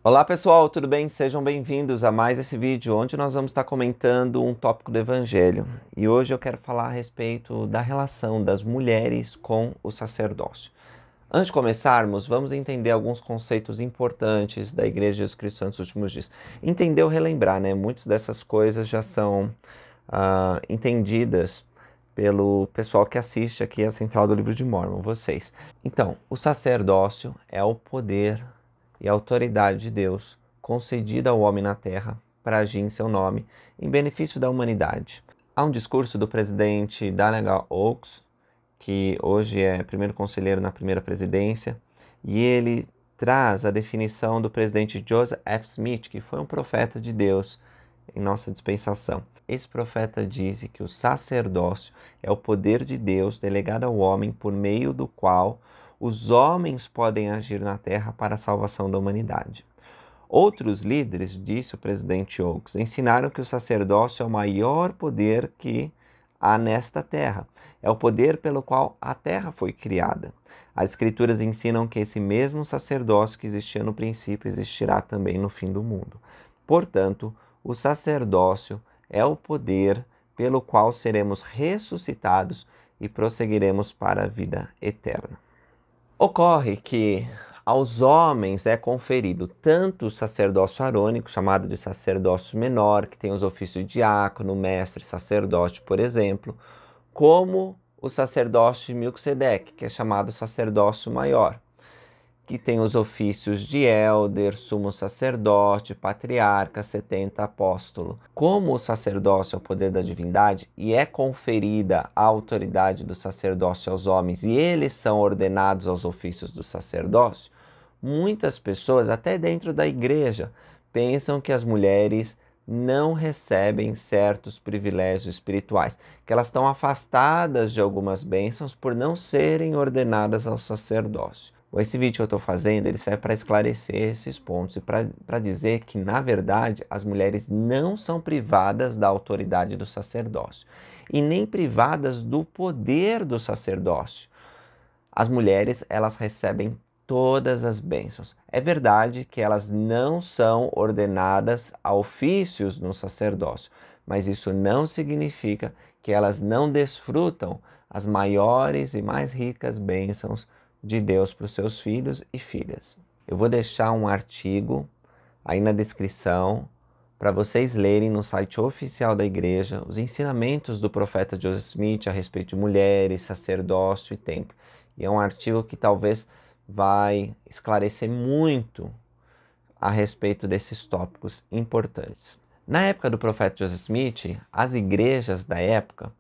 Olá pessoal, tudo bem? Sejam bem-vindos a mais esse vídeo onde nós vamos estar comentando um tópico do Evangelho. E hoje eu quero falar a respeito da relação das mulheres com o sacerdócio. Antes de começarmos, vamos entender alguns conceitos importantes da Igreja de Jesus Cristo Santos dos Últimos Dias. Entender ou relembrar, né? Muitas dessas coisas já são entendidas pelo pessoal que assiste aqui a Central do Livro de Mórmon, vocês. Então, o sacerdócio é o poder e a autoridade de Deus concedida ao homem na terra para agir em seu nome em benefício da humanidade. Há um discurso do presidente Daniel Oaks, que hoje é primeiro conselheiro na primeira presidência, e ele traz a definição do presidente Joseph F. Smith, que foi um profeta de Deus em nossa dispensação. Esse profeta diz que o sacerdócio é o poder de Deus delegado ao homem por meio do qual os homens podem agir na terra para a salvação da humanidade. Outros líderes, disse o presidente Oaks, ensinaram que o sacerdócio é o maior poder que há nesta terra. É o poder pelo qual a terra foi criada. As escrituras ensinam que esse mesmo sacerdócio que existia no princípio existirá também no fim do mundo. Portanto, o sacerdócio é o poder pelo qual seremos ressuscitados e prosseguiremos para a vida eterna. Ocorre que aos homens é conferido tanto o sacerdócio arônico, chamado de sacerdócio menor, que tem os ofícios de diácono, mestre, sacerdote, por exemplo, como o sacerdócio de Melquisedeque, que é chamado sacerdócio maior, que tem os ofícios de élder, sumo sacerdote, patriarca, 70 apóstolo. Como o sacerdócio é o poder da divindade e é conferida a autoridade do sacerdócio aos homens e eles são ordenados aos ofícios do sacerdócio, muitas pessoas, até dentro da igreja, pensam que as mulheres não recebem certos privilégios espirituais, que elas estão afastadas de algumas bênçãos por não serem ordenadas ao sacerdócio. Esse vídeo que eu estou fazendo, ele serve para esclarecer esses pontos e para dizer que, na verdade, as mulheres não são privadas da autoridade do sacerdócio e nem privadas do poder do sacerdócio. As mulheres, elas recebem todas as bênçãos. É verdade que elas não são ordenadas a ofícios no sacerdócio, mas isso não significa que elas não desfrutam as maiores e mais ricas bênçãos de Deus para os seus filhos e filhas. Eu vou deixar um artigo aí na descrição para vocês lerem no site oficial da igreja os ensinamentos do profeta Joseph Smith a respeito de mulheres, sacerdócio e templo. E é um artigo que talvez vai esclarecer muito a respeito desses tópicos importantes. Na época do profeta Joseph Smith, as igrejas da época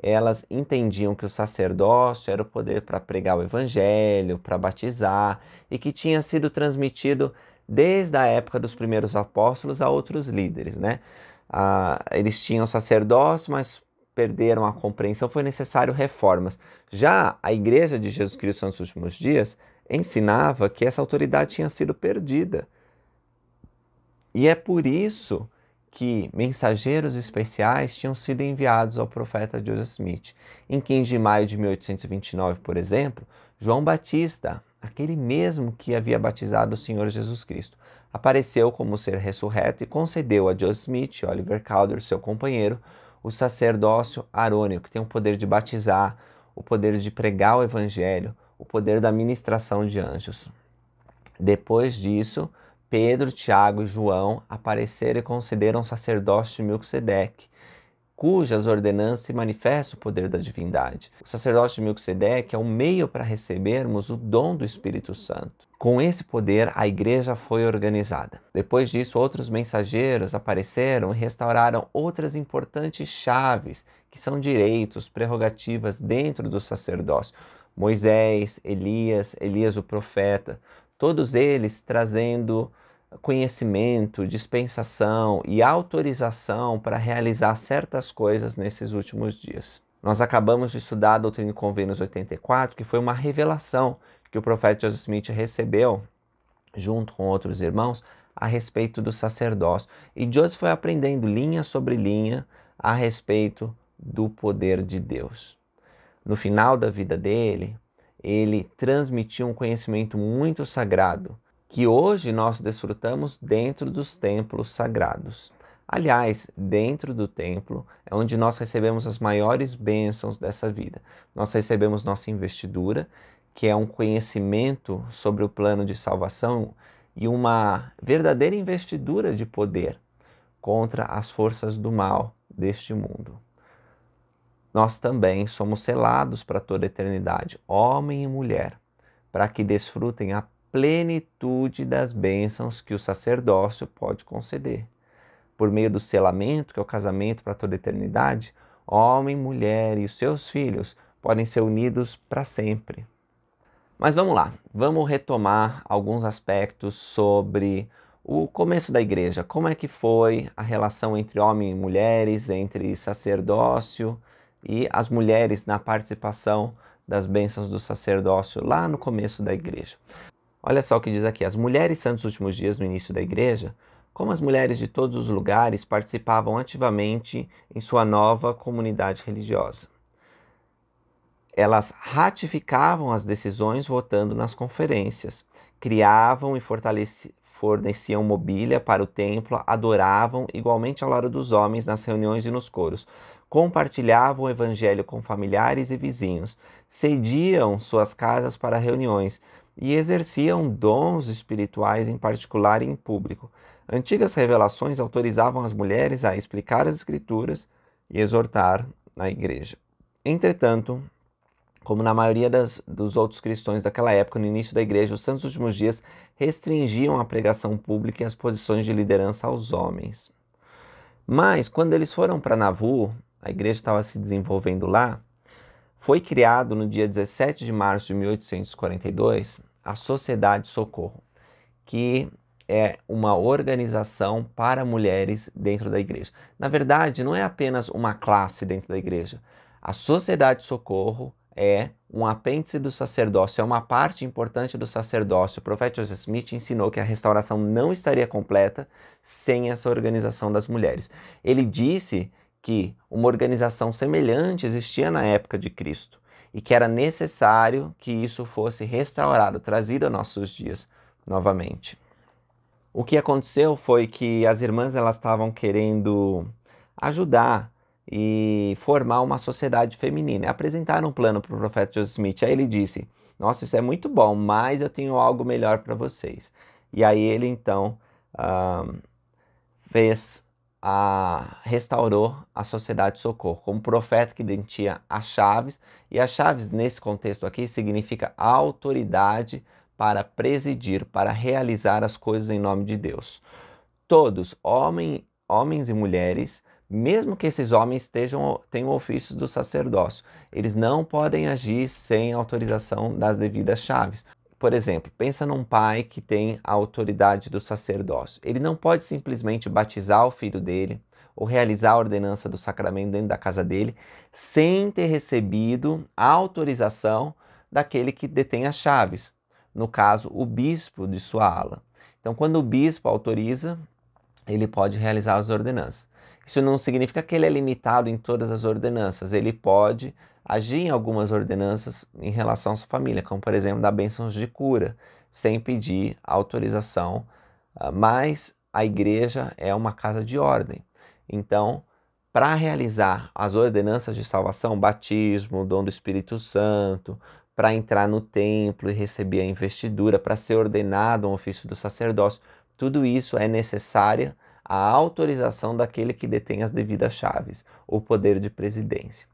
elas entendiam que o sacerdócio era o poder para pregar o evangelho, para batizar, e que tinha sido transmitido desde a época dos primeiros apóstolos a outros líderes, né? Eles tinham sacerdócio, mas perderam a compreensão, foi necessário reformas. Já a Igreja de Jesus Cristo nos últimos dias ensinava que essa autoridade tinha sido perdida. E é por isso que mensageiros especiais tinham sido enviados ao profeta Joseph Smith. Em 15 de maio de 1829, por exemplo, João Batista, aquele mesmo que havia batizado o Senhor Jesus Cristo, apareceu como ser ressurreto e concedeu a Joseph Smith e Oliver Cowdery, seu companheiro, o sacerdócio arônico, que tem o poder de batizar, o poder de pregar o evangelho, o poder da ministração de anjos. Depois disso, Pedro, Tiago e João apareceram e concederam sacerdócio de Melquisedeque, cujas ordenanças manifestam o poder da divindade. O sacerdócio de Melquisedeque é um meio para recebermos o dom do Espírito Santo. Com esse poder, a igreja foi organizada. Depois disso, outros mensageiros apareceram e restauraram outras importantes chaves, que são direitos, prerrogativas dentro do sacerdócio. Moisés, Elias o profeta, todos eles trazendo conhecimento, dispensação e autorização para realizar certas coisas nesses últimos dias. Nós acabamos de estudar a Doutrina e Convênios 84, que foi uma revelação que o profeta Joseph Smith recebeu, junto com outros irmãos, a respeito do sacerdócio. E Joseph foi aprendendo linha sobre linha a respeito do poder de Deus. No final da vida dele, ele transmitiu um conhecimento muito sagrado, que hoje nós desfrutamos dentro dos templos sagrados. Aliás, dentro do templo é onde nós recebemos as maiores bênçãos dessa vida. Nós recebemos nossa investidura, que é um conhecimento sobre o plano de salvação e uma verdadeira investidura de poder contra as forças do mal deste mundo. Nós também somos selados para toda a eternidade, homem e mulher, para que desfrutem a plenitude das bênçãos que o sacerdócio pode conceder. Por meio do selamento, que é o casamento para toda a eternidade, homem, mulher e os seus filhos podem ser unidos para sempre. Mas vamos lá, vamos retomar alguns aspectos sobre o começo da igreja. Como é que foi a relação entre homens e mulheres, entre sacerdócio e as mulheres na participação das bênçãos do sacerdócio lá no começo da igreja. Olha só o que diz aqui: as mulheres santos dos últimos dias no início da igreja, como as mulheres de todos os lugares, participavam ativamente em sua nova comunidade religiosa. Elas ratificavam as decisões votando nas conferências, criavam e forneciam mobília para o templo, adoravam igualmente ao lado dos homens nas reuniões e nos coros, compartilhavam o evangelho com familiares e vizinhos, cediam suas casas para reuniões e exerciam dons espirituais em particular e em público. Antigas revelações autorizavam as mulheres a explicar as escrituras e exortar na igreja. Entretanto, como na maioria dos outros cristãos daquela época, no início da igreja, os santos últimos dias restringiam a pregação pública e as posições de liderança aos homens. Mas, quando eles foram para Nauvoo, a igreja estava se desenvolvendo lá, foi criado no dia 17 de março de 1842 a Sociedade Socorro, que é uma organização para mulheres dentro da igreja. Na verdade, não é apenas uma classe dentro da igreja. A Sociedade Socorro é um apêndice do sacerdócio, é uma parte importante do sacerdócio. O profeta Joseph Smith ensinou que a restauração não estaria completa sem essa organização das mulheres. Ele disse que uma organização semelhante existia na época de Cristo e que era necessário que isso fosse restaurado, trazido a nossos dias novamente. O que aconteceu foi que as irmãs elas estavam querendo ajudar e formar uma sociedade feminina. Apresentaram um plano para o profeta Joseph Smith. Aí ele disse: nossa, isso é muito bom, mas eu tenho algo melhor para vocês. E aí ele então restaurou a Sociedade de Socorro como profeta que detinha as chaves. E as chaves nesse contexto aqui significa autoridade para presidir, para realizar as coisas em nome de Deus. Todos, homens e mulheres, mesmo que esses homens tenham o ofício do sacerdócio, eles não podem agir sem autorização das devidas chaves. Por exemplo, pensa num pai que tem a autoridade do sacerdócio. Ele não pode simplesmente batizar o filho dele ou realizar a ordenança do sacramento dentro da casa dele sem ter recebido a autorização daquele que detém as chaves. No caso, o bispo de sua ala. Então, quando o bispo autoriza, ele pode realizar as ordenanças. Isso não significa que ele é limitado em todas as ordenanças. Ele pode agir em algumas ordenanças em relação à sua família, como, por exemplo, dar bênçãos de cura, sem pedir autorização. Mas a igreja é uma casa de ordem. Então, para realizar as ordenanças de salvação, batismo, dom do Espírito Santo, para entrar no templo e receber a investidura, para ser ordenado um ofício do sacerdócio, tudo isso é necessário a autorização daquele que detém as devidas chaves, o poder de presidência.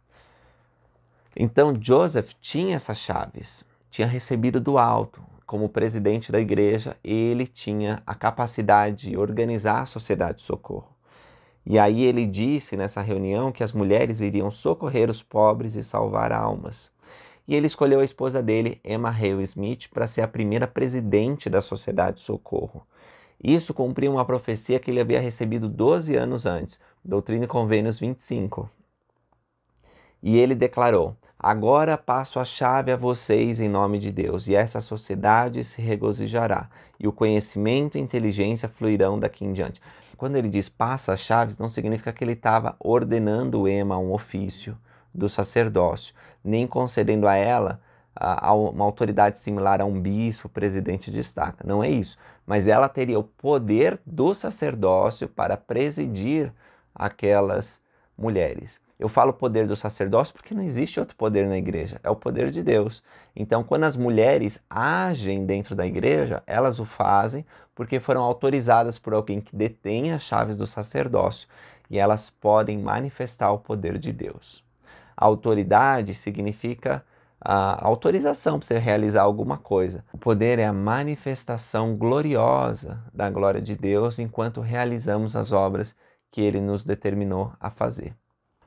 Então Joseph tinha essas chaves, tinha recebido do alto. Como presidente da igreja, ele tinha a capacidade de organizar a Sociedade de Socorro. E aí ele disse nessa reunião que as mulheres iriam socorrer os pobres e salvar almas. E ele escolheu a esposa dele, Emma Hale Smith, para ser a primeira presidente da Sociedade de Socorro. Isso cumpriu uma profecia que ele havia recebido 12 anos antes, Doutrina e Convênios 25. E ele declarou: agora passo a chave a vocês em nome de Deus, e essa sociedade se regozijará, e o conhecimento e a inteligência fluirão daqui em diante. Quando ele diz passa as chaves, não significa que ele estava ordenando Emma um ofício do sacerdócio, nem concedendo a ela uma autoridade similar a um bispo, presidente de estaca. Não é isso. Mas ela teria o poder do sacerdócio para presidir aquelas mulheres. Eu falo poder do sacerdócio porque não existe outro poder na igreja, é o poder de Deus. Então, quando as mulheres agem dentro da igreja, elas o fazem porque foram autorizadas por alguém que detém as chaves do sacerdócio e elas podem manifestar o poder de Deus. A autoridade significa a autorização para você realizar alguma coisa. O poder é a manifestação gloriosa da glória de Deus enquanto realizamos as obras que Ele nos determinou a fazer.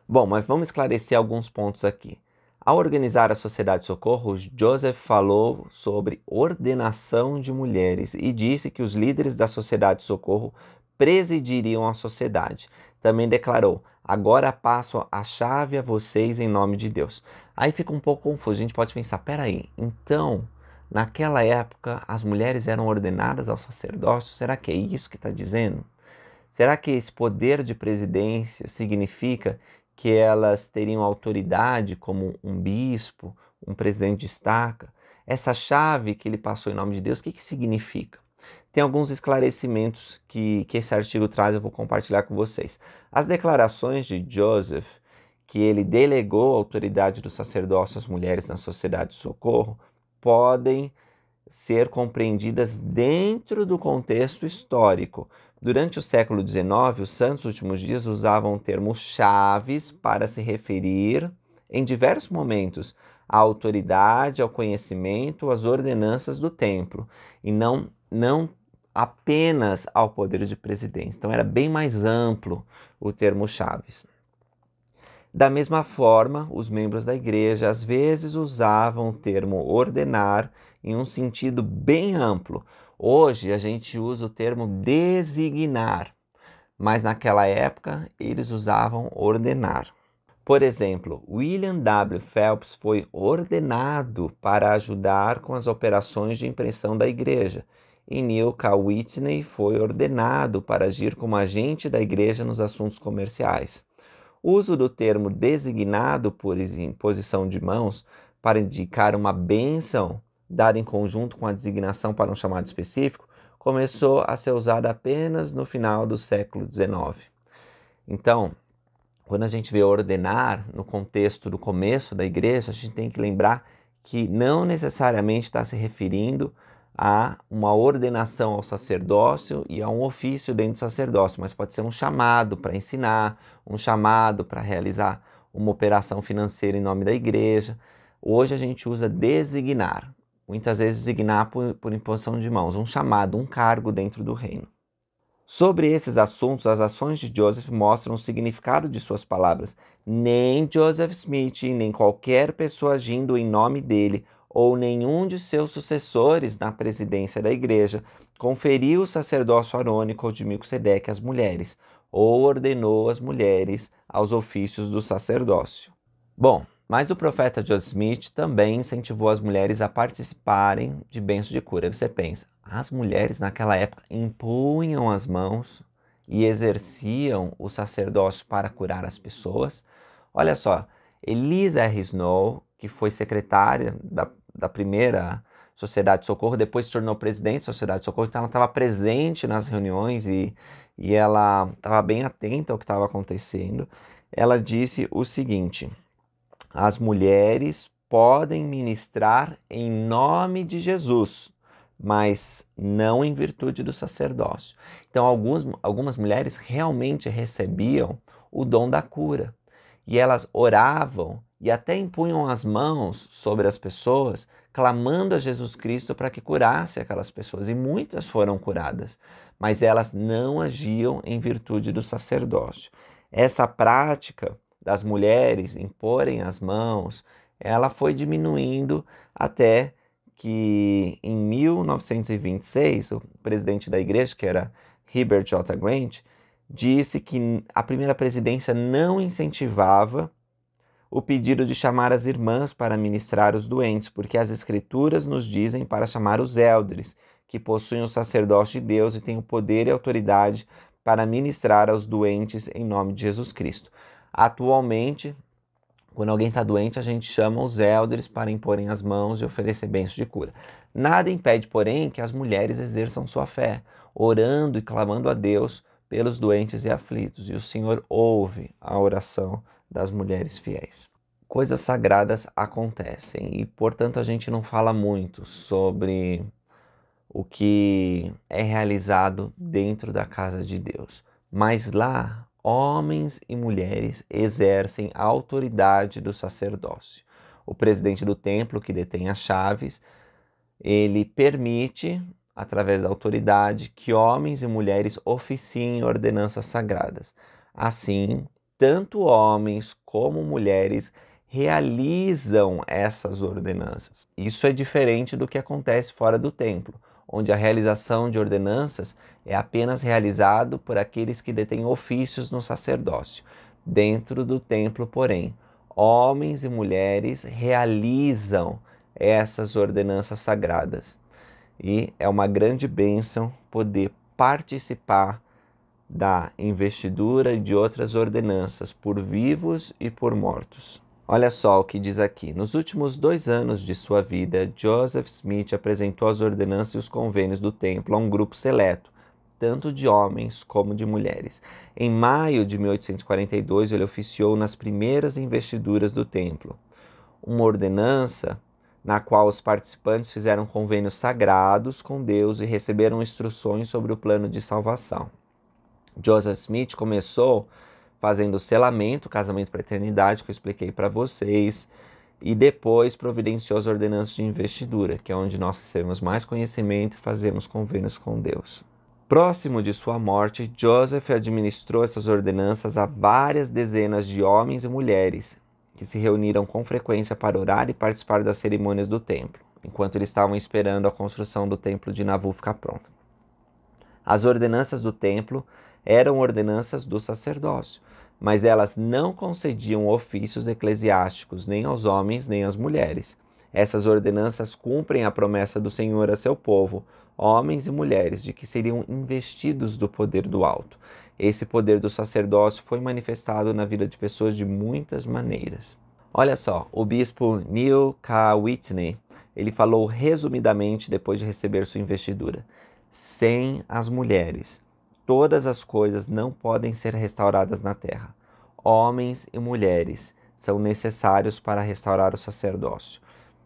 Bom, mas vamos esclarecer alguns pontos aqui. Ao organizar a Sociedade de Socorro, Joseph falou sobre ordenação de mulheres e disse que os líderes da Sociedade de Socorro presidiriam a sociedade. Também declarou: agora passo a chave a vocês em nome de Deus. Aí fica um pouco confuso, a gente pode pensar, peraí, então, naquela época as mulheres eram ordenadas ao sacerdócio? Será que é isso que está dizendo? Será que esse poder de presidência significa que elas teriam autoridade como um bispo, um presidente de estaca? Essa chave que ele passou em nome de Deus, o que significa? Tem alguns esclarecimentos que esse artigo traz, eu vou compartilhar com vocês. As declarações de Joseph, que ele delegou a autoridade do sacerdócio às mulheres na Sociedade de Socorro, podem ser compreendidas dentro do contexto histórico. Durante o século XIX, os santos últimos dias usavam o termo chaves para se referir, em diversos momentos, à autoridade, ao conhecimento, às ordenanças do templo, e não apenas ao poder de presidência. Então era bem mais amplo o termo chaves. Da mesma forma, os membros da igreja às vezes usavam o termo ordenar em um sentido bem amplo. Hoje a gente usa o termo designar, mas naquela época eles usavam ordenar. Por exemplo, William W. Phelps foi ordenado para ajudar com as operações de impressão da igreja, e Neil K. Whitney foi ordenado para agir como agente da igreja nos assuntos comerciais. O uso do termo designado por imposição de mãos para indicar uma bênção dada em conjunto com a designação para um chamado específico começou a ser usado apenas no final do século XIX. Então, quando a gente vê ordenar no contexto do começo da igreja, a gente tem que lembrar que não necessariamente está se referindo a uma ordenação ao sacerdócio e a um ofício dentro do sacerdócio, mas pode ser um chamado para ensinar, um chamado para realizar uma operação financeira em nome da igreja. Hoje a gente usa designar, muitas vezes designar por imposição de mãos, um chamado, um cargo dentro do reino. Sobre esses assuntos, as ações de Joseph mostram o significado de suas palavras. Nem Joseph Smith, nem qualquer pessoa agindo em nome dele, ou nenhum de seus sucessores na presidência da igreja, conferiu o sacerdócio arônico ou de Melquisedeque às mulheres, ou ordenou as mulheres aos ofícios do sacerdócio. Bom, mas o profeta Joseph Smith também incentivou as mulheres a participarem de bênçãos de cura. Aí você pensa, as mulheres naquela época impunham as mãos e exerciam o sacerdócio para curar as pessoas. Olha só, Eliza R. Snow, que foi secretária da primeira Sociedade de Socorro, depois se tornou presidente da Sociedade de Socorro, então ela estava presente nas reuniões e ela estava bem atenta ao que estava acontecendo. Ela disse o seguinte: as mulheres podem ministrar em nome de Jesus, mas não em virtude do sacerdócio. Então, algumas mulheres realmente recebiam o dom da cura. E elas oravam e até impunham as mãos sobre as pessoas, clamando a Jesus Cristo para que curasse aquelas pessoas. E muitas foram curadas, mas elas não agiam em virtude do sacerdócio. Essa prática das mulheres imporem as mãos, ela foi diminuindo até que em 1926, o presidente da igreja, que era Heber J. Grant, disse que a primeira presidência não incentivava o pedido de chamar as irmãs para ministrar os doentes, porque as escrituras nos dizem para chamar os eldres, que possuem o sacerdócio de Deus e têm o poder e autoridade para ministrar aos doentes em nome de Jesus Cristo. Atualmente, Quando alguém está doente, a gente chama os elders para imporem as mãos e oferecer bênçãos de cura. Nada impede, porém, que as mulheres exerçam sua fé, orando e clamando a Deus pelos doentes e aflitos. E o Senhor ouve a oração das mulheres fiéis. Coisas sagradas acontecem e, portanto, a gente não fala muito sobre o que é realizado dentro da casa de Deus. Mas lá, homens e mulheres exercem a autoridade do sacerdócio. O presidente do templo, que detém as chaves, ele permite, através da autoridade, que homens e mulheres oficiem ordenanças sagradas. Assim, tanto homens como mulheres realizam essas ordenanças. Isso é diferente do que acontece fora do templo, onde a realização de ordenanças é apenas realizado por aqueles que detêm ofícios no sacerdócio. Dentro do templo, porém, homens e mulheres realizam essas ordenanças sagradas. E é uma grande bênção poder participar da investidura e de outras ordenanças por vivos e por mortos. Olha só o que diz aqui. Nos últimos 2 anos de sua vida, Joseph Smith apresentou as ordenanças e os convênios do templo a um grupo seleto, tanto de homens como de mulheres. Em maio de 1842, ele oficiou nas primeiras investiduras do templo, uma ordenança na qual os participantes fizeram convênios sagrados com Deus e receberam instruções sobre o plano de salvação. Joseph Smith começou fazendo o selamento, o casamento para a eternidade, que eu expliquei para vocês, e depois providenciou as ordenanças de investidura, que é onde nós recebemos mais conhecimento e fazemos convênios com Deus. Próximo de sua morte, Joseph administrou essas ordenanças a várias dezenas de homens e mulheres, que se reuniram com frequência para orar e participar das cerimônias do templo, enquanto eles estavam esperando a construção do templo de Navu ficar pronta. As ordenanças do templo eram ordenanças do sacerdócio, mas elas não concediam ofícios eclesiásticos nem aos homens nem às mulheres. Essas ordenanças cumprem a promessa do Senhor a seu povo, homens e mulheres, de que seriam investidos do poder do alto. Esse poder do sacerdócio foi manifestado na vida de pessoas de muitas maneiras. Olha só, o bispo Neil K. Whitney, ele falou resumidamente depois de receber sua investidura: sem as mulheres, todas as coisas não podem ser restauradas na terra. Homens e mulheres são necessários para restaurar o sacerdócio.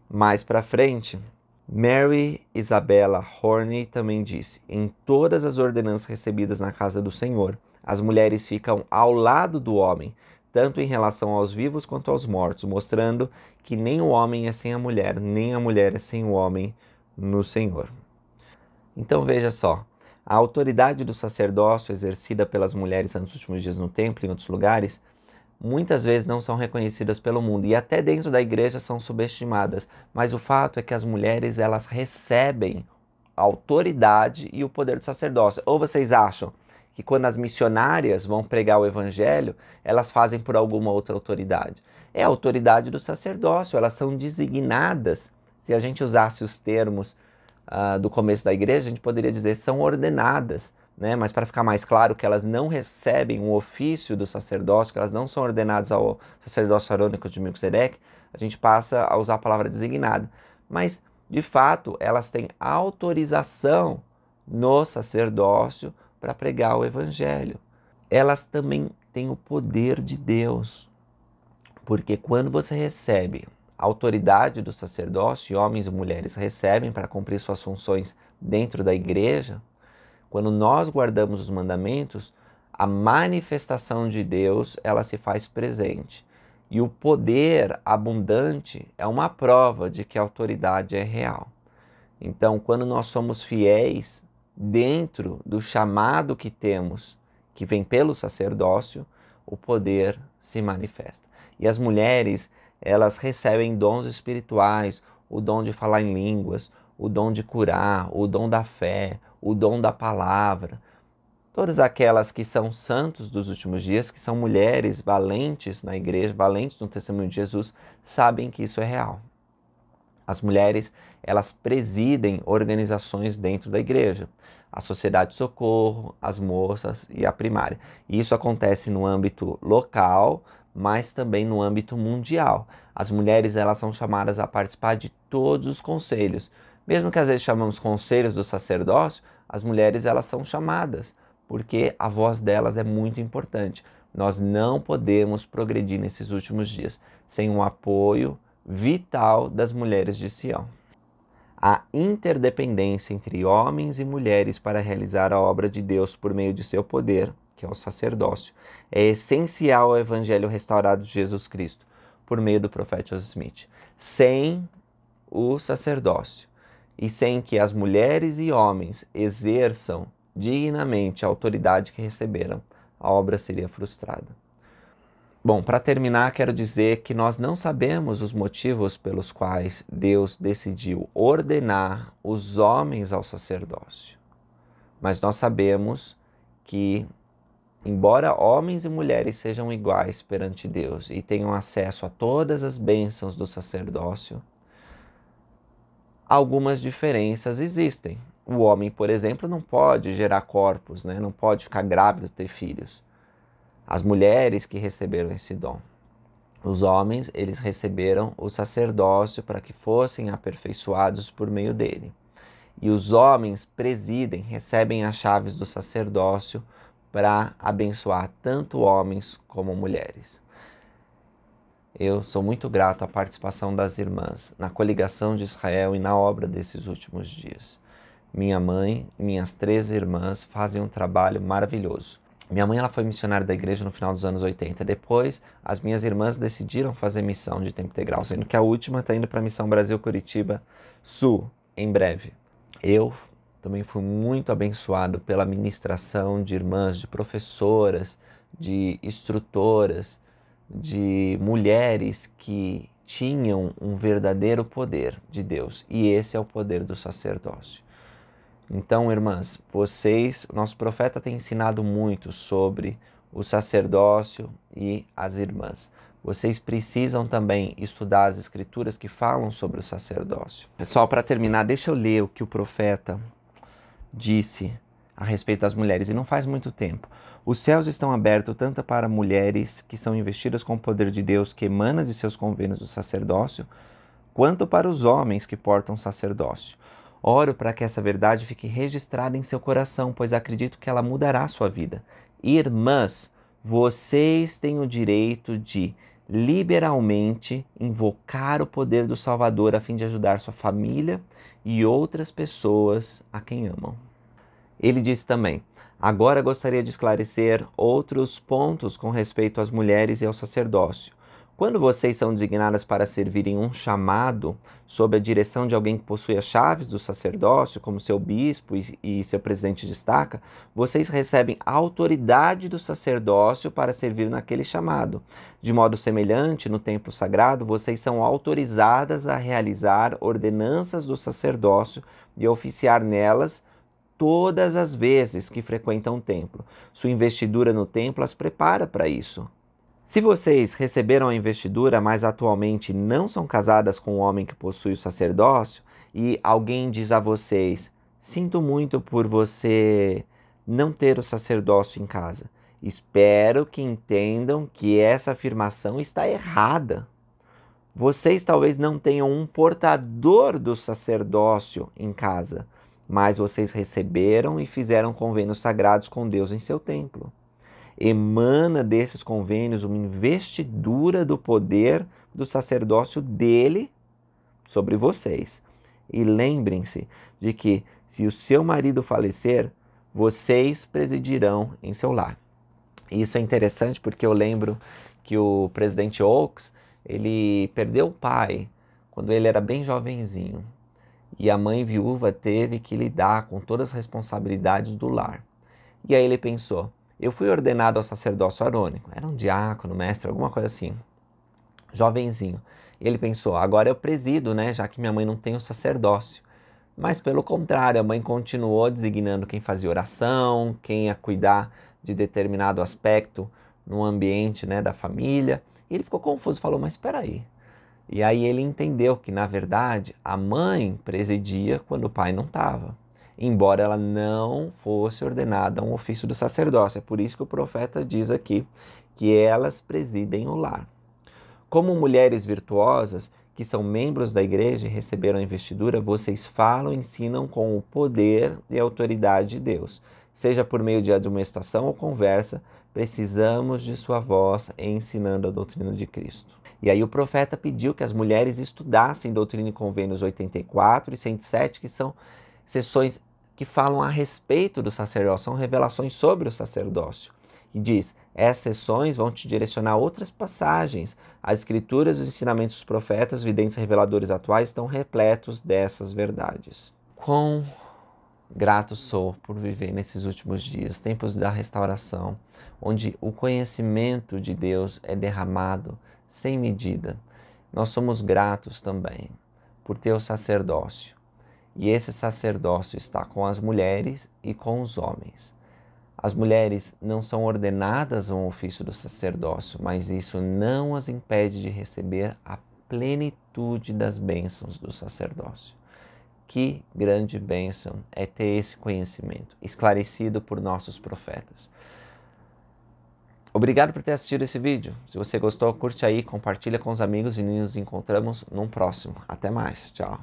Mais para frente, Mary Isabella Horney também disse: em todas as ordenanças recebidas na casa do Senhor, as mulheres ficam ao lado do homem, tanto em relação aos vivos quanto aos mortos, mostrando que nem o homem é sem a mulher, nem a mulher é sem o homem no Senhor. Então veja só, a autoridade do sacerdócio exercida pelas mulheres nos últimos dias no templo e em outros lugares, muitas vezes não são reconhecidas pelo mundo e até dentro da igreja são subestimadas, mas o fato é que as mulheres, elas recebem a autoridade e o poder do sacerdócio. Ou vocês acham que quando as missionárias vão pregar o evangelho, elas fazem por alguma outra autoridade? É a autoridade do sacerdócio, elas são designadas. Se a gente usasse os termos do começo da igreja, a gente poderia dizer são ordenadas, né? Mas para ficar mais claro que elas não recebem um ofício do sacerdócio, que elas não são ordenadas ao sacerdócio arônico de Melquisedeque, a gente passa a usar a palavra designada. Mas, de fato, elas têm autorização no sacerdócio para pregar o evangelho. Elas também têm o poder de Deus, porque quando você recebe a autoridade do sacerdócio, e homens e mulheres recebem para cumprir suas funções dentro da igreja, quando nós guardamos os mandamentos, a manifestação de Deus, ela se faz presente. E o poder abundante é uma prova de que a autoridade é real. Então, quando nós somos fiéis dentro do chamado que temos, que vem pelo sacerdócio, o poder se manifesta. E as mulheres, elas recebem dons espirituais, o dom de falar em línguas, o dom de curar, o dom da fé, o dom da palavra. Todas aquelas que são santos dos últimos dias, que são mulheres valentes na igreja, valentes no testemunho de Jesus, sabem que isso é real. As mulheres, elas presidem organizações dentro da igreja. A Sociedade de Socorro, as moças e a primária. E isso acontece no âmbito local, mas também no âmbito mundial. As mulheres, elas são chamadas a participar de todos os conselhos. Mesmo que às vezes chamamos conselhos do sacerdócio, as mulheres, elas são chamadas, porque a voz delas é muito importante. Nós não podemos progredir nesses últimos dias sem um apoio vital das mulheres de Sião. A interdependência entre homens e mulheres para realizar a obra de Deus por meio de seu poder, que é o sacerdócio, é essencial ao evangelho restaurado de Jesus Cristo, por meio do profeta Joseph Smith. Sem o sacerdócio e sem que as mulheres e homens exerçam dignamente a autoridade que receberam, a obra seria frustrada. Bom, para terminar, quero dizer que nós não sabemos os motivos pelos quais Deus decidiu ordenar os homens ao sacerdócio. Mas nós sabemos que, embora homens e mulheres sejam iguais perante Deus e tenham acesso a todas as bênçãos do sacerdócio, algumas diferenças existem. O homem, por exemplo, não pode gerar corpos, né? Não pode ficar grávido e ter filhos. As mulheres que receberam esse dom. Os homens, eles receberam o sacerdócio para que fossem aperfeiçoados por meio dele. E os homens presidem, recebem as chaves do sacerdócio para abençoar tanto homens como mulheres. Eu sou muito grato à participação das irmãs na coligação de Israel e na obra desses últimos dias. Minha mãe e minhas 3 irmãs fazem um trabalho maravilhoso. Minha mãe, ela foi missionária da igreja no final dos anos 80. Depois, as minhas irmãs decidiram fazer missão de tempo integral, sendo que a última está indo para a Missão Brasil Curitiba Sul, em breve. Eu também fui muito abençoado pela ministração de irmãs, de professoras, de instrutoras, de mulheres que tinham um verdadeiro poder de Deus. E esse é o poder do sacerdócio. Então, irmãs, nosso profeta tem ensinado muito sobre o sacerdócio e as irmãs. Vocês precisam também estudar as escrituras que falam sobre o sacerdócio. Pessoal, para terminar, deixa eu ler o que o profeta disse a respeito das mulheres, e não faz muito tempo. Os céus estão abertos tanto para mulheres que são investidas com o poder de Deus que emana de seus convênios do sacerdócio, quanto para os homens que portam sacerdócio. Oro para que essa verdade fique registrada em seu coração, pois acredito que ela mudará a sua vida. Irmãs, vocês têm o direito de liberalmente invocar o poder do Salvador a fim de ajudar sua família e outras pessoas a quem amam. Ele disse também: agora gostaria de esclarecer outros pontos com respeito às mulheres e ao sacerdócio. Quando vocês são designadas para servir em um chamado, sob a direção de alguém que possui as chaves do sacerdócio, como seu bispo e seu presidente de estaca, vocês recebem a autoridade do sacerdócio para servir naquele chamado. De modo semelhante, no templo sagrado, vocês são autorizadas a realizar ordenanças do sacerdócio e a oficiar nelas todas as vezes que frequentam o templo. Sua investidura no templo as prepara para isso. Se vocês receberam a investidura, mas atualmente não são casadas com um homem que possui o sacerdócio, e alguém diz a vocês: sinto muito por você não ter o sacerdócio em casa. Espero que entendam que essa afirmação está errada. Vocês talvez não tenham um portador do sacerdócio em casa, mas vocês receberam e fizeram convênios sagrados com Deus em seu templo. Emana desses convênios uma investidura do poder do sacerdócio dele sobre vocês. E lembrem-se de que, se o seu marido falecer, vocês presidirão em seu lar. Isso é interessante porque eu lembro que o presidente Oaks, ele perdeu o pai quando ele era bem jovenzinho. E a mãe viúva teve que lidar com todas as responsabilidades do lar. E aí ele pensou: eu fui ordenado ao sacerdócio arônico, era um diácono, mestre, alguma coisa assim, jovenzinho. E ele pensou: agora eu presido, né, já que minha mãe não tem o sacerdócio. Mas pelo contrário, a mãe continuou designando quem fazia oração, quem ia cuidar de determinado aspecto no ambiente, né, da família. E ele ficou confuso, falou: mas espera aí. E aí ele entendeu que, na verdade, a mãe presidia quando o pai não estava. embora ela não fosse ordenada a um ofício do sacerdócio. É por isso que o profeta diz aqui que elas presidem o lar. Como mulheres virtuosas, que são membros da igreja e receberam a investidura, vocês falam e ensinam com o poder e autoridade de Deus. Seja por meio de admoestação ou conversa, precisamos de sua voz ensinando a doutrina de Cristo. E aí o profeta pediu que as mulheres estudassem Doutrina e Convênios 84 e 107, que são sessões que falam a respeito do sacerdócio, são revelações sobre o sacerdócio. E diz, essas sessões vão te direcionar a outras passagens. As escrituras e os ensinamentos dos profetas, videntes e reveladores atuais estão repletos dessas verdades. Quão grato sou por viver nesses últimos dias, tempos da restauração, onde o conhecimento de Deus é derramado sem medida. Nós somos gratos também por ter o sacerdócio. E esse sacerdócio está com as mulheres e com os homens. As mulheres não são ordenadas a um ofício do sacerdócio, mas isso não as impede de receber a plenitude das bênçãos do sacerdócio. Que grande bênção é ter esse conhecimento, esclarecido por nossos profetas. Obrigado por ter assistido esse vídeo. Se você gostou, curte aí, compartilha com os amigos e nos encontramos num próximo. Até mais. Tchau.